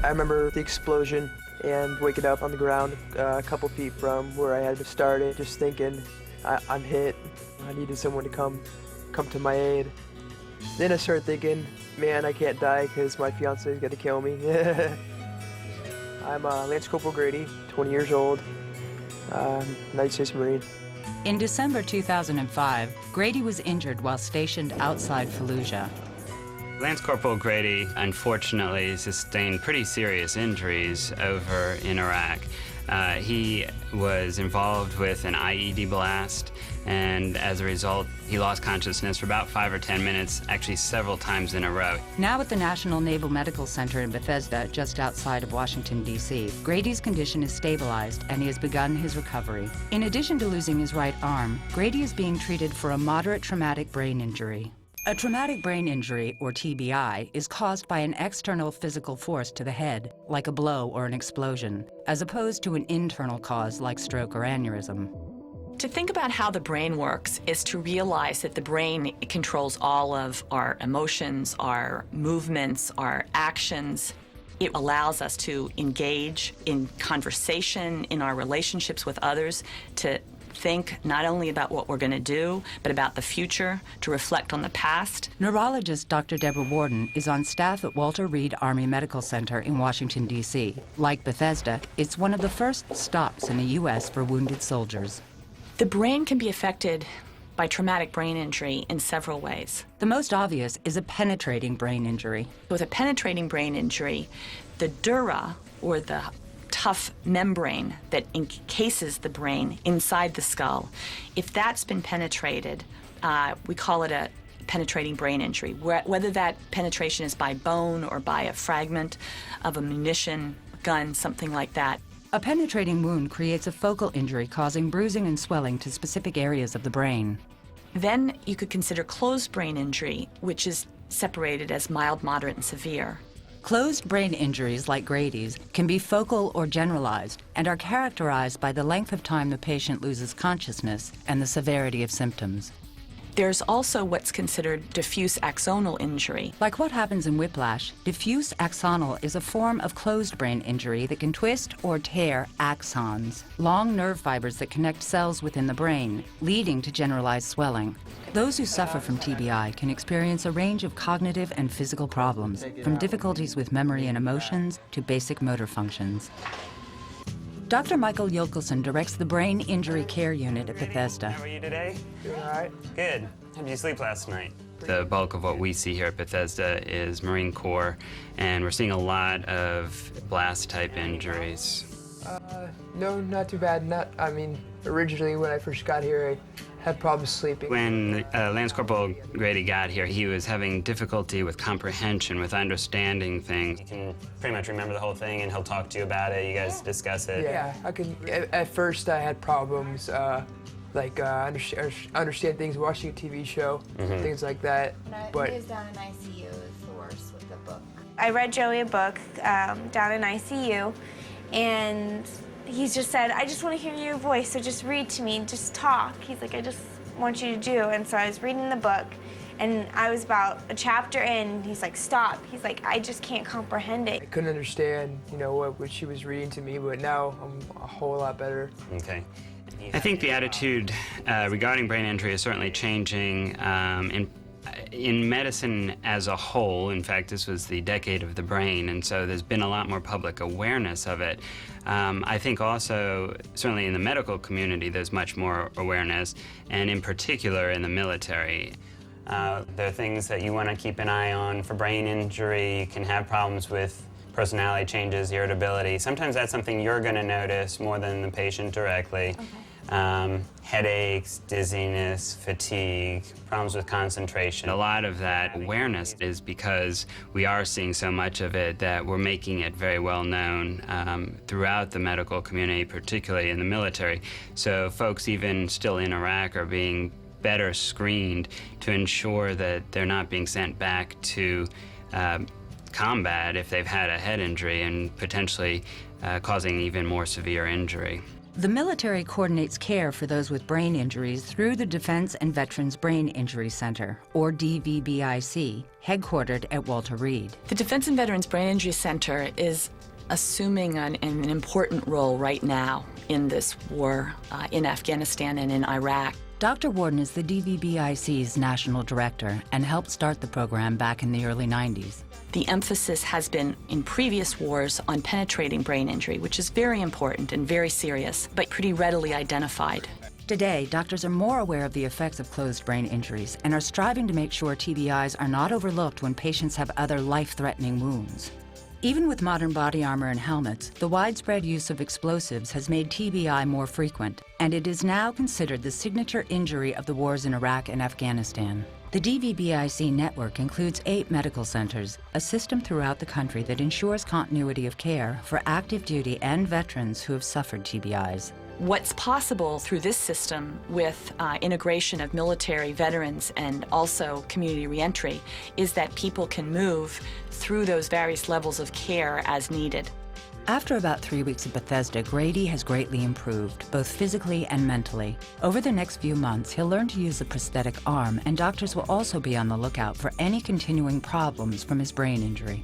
I remember the explosion and waking up on the ground a couple feet from where I had to start it, just thinking, I'm hit. I needed someone to come to my aid. Then I started thinking, man, I can't die because my fiance is going to kill me. I'm Lance Corporal Grady, 20 years old, United States Marine. In December 2005, Grady was injured while stationed outside Fallujah. Lance Corporal Grady unfortunately sustained pretty serious injuries over in Iraq. He was involved with an IED blast, and as a result, he lost consciousness for about 5 or 10 minutes, actually several times in a row. Now at the National Naval Medical Center in Bethesda, just outside of Washington, D.C., Grady's condition is stabilized and he has begun his recovery. In addition to losing his right arm, Grady is being treated for a moderate traumatic brain injury. A traumatic brain injury, or TBI, is caused by an external physical force to the head, like a blow or an explosion, as opposed to an internal cause like stroke or aneurysm. To think about how the brain works is to realize that the brain controls all of our emotions, our movements, our actions. It allows us to engage in conversation, in our relationships with others, to think not only about what we're going to do, but about the future, to reflect on the past. Neurologist Dr. Deborah Warden is on staff at Walter Reed Army Medical Center in Washington, D.C. Like Bethesda, it's one of the first stops in the U.S. for wounded soldiers. The brain can be affected by traumatic brain injury in several ways. The most obvious is a penetrating brain injury. With a penetrating brain injury, the dura, or the tough membrane that encases the brain inside the skull, if that's been penetrated, we call it a penetrating brain injury. Whether that penetration is by bone or by a fragment of a munition, gun, something like that. A penetrating wound creates a focal injury causing bruising and swelling to specific areas of the brain. Then you could consider closed brain injury, which is separated as mild, moderate, and severe. Closed brain injuries like Grady's can be focal or generalized and are characterized by the length of time the patient loses consciousness and the severity of symptoms. There's also what's considered diffuse axonal injury. Like what happens in whiplash, diffuse axonal is a form of closed brain injury that can twist or tear axons, long nerve fibers that connect cells within the brain, leading to generalized swelling. Those who suffer from TBI can experience a range of cognitive and physical problems, from difficulties with memory and emotions to basic motor functions. Dr. Michael Yolkelson directs the Brain Injury Care Unit at Bethesda. How are you today? Doing all right? Good. How did you sleep last night? The bulk of what we see here at Bethesda is Marine Corps, and we're seeing a lot of blast-type injuries. No, not too bad. Originally when I first got here, I had problems sleeping. When Lance Corporal Grady got here, he was having difficulty with comprehension, with understanding things. He can pretty much remember the whole thing, and he'll talk to you about it. You guys discuss it. Yeah, I can. At first, I had problems, understand things, watching a TV show, things like that. But he was down in ICU. It was the worst with the book. I read Joey a book down in ICU, and he just said, I just want to hear your voice, so just read to me, just talk. He's like, I just want you to do. And so I was reading the book, and I was about a chapter in, and he's like, stop. He's like, I just can't comprehend it. I couldn't understand, what she was reading to me, but now I'm a whole lot better. Okay. I think the attitude regarding brain injury is certainly changing in medicine as a whole. In fact, this was the decade of the brain, and so there's been a lot more public awareness of it. I think also, certainly in the medical community, there's much more awareness, and in particular in the military. There are things that you want to keep an eye on for brain injury. You can have problems with personality changes, irritability. Sometimes that's something you're going to notice more than the patient directly. Okay. Headaches, dizziness, fatigue, problems with concentration. A lot of that awareness is because we are seeing so much of it that we're making it very well known throughout the medical community, particularly in the military. So folks even still in Iraq are being better screened to ensure that they're not being sent back to combat if they've had a head injury and potentially causing even more severe injury. The military coordinates care for those with brain injuries through the Defense and Veterans Brain Injury Center, or DVBIC, headquartered at Walter Reed. The Defense and Veterans Brain Injury Center is assuming an important role right now in this war in Afghanistan and in Iraq. Dr. Warden is the DVBIC's national director and helped start the program back in the early 90s. The emphasis has been in previous wars on penetrating brain injury, which is very important and very serious, but pretty readily identified. Today, doctors are more aware of the effects of closed brain injuries and are striving to make sure TBIs are not overlooked when patients have other life-threatening wounds. Even with modern body armor and helmets, the widespread use of explosives has made TBI more frequent, and it is now considered the signature injury of the wars in Iraq and Afghanistan. The DVBIC network includes 8 medical centers, a system throughout the country that ensures continuity of care for active duty and veterans who have suffered TBIs. What's possible through this system with integration of military veterans and also community reentry is that people can move through those various levels of care as needed. After about 3 weeks at Bethesda, Grady has greatly improved, both physically and mentally. Over the next few months, he'll learn to use a prosthetic arm, and doctors will also be on the lookout for any continuing problems from his brain injury.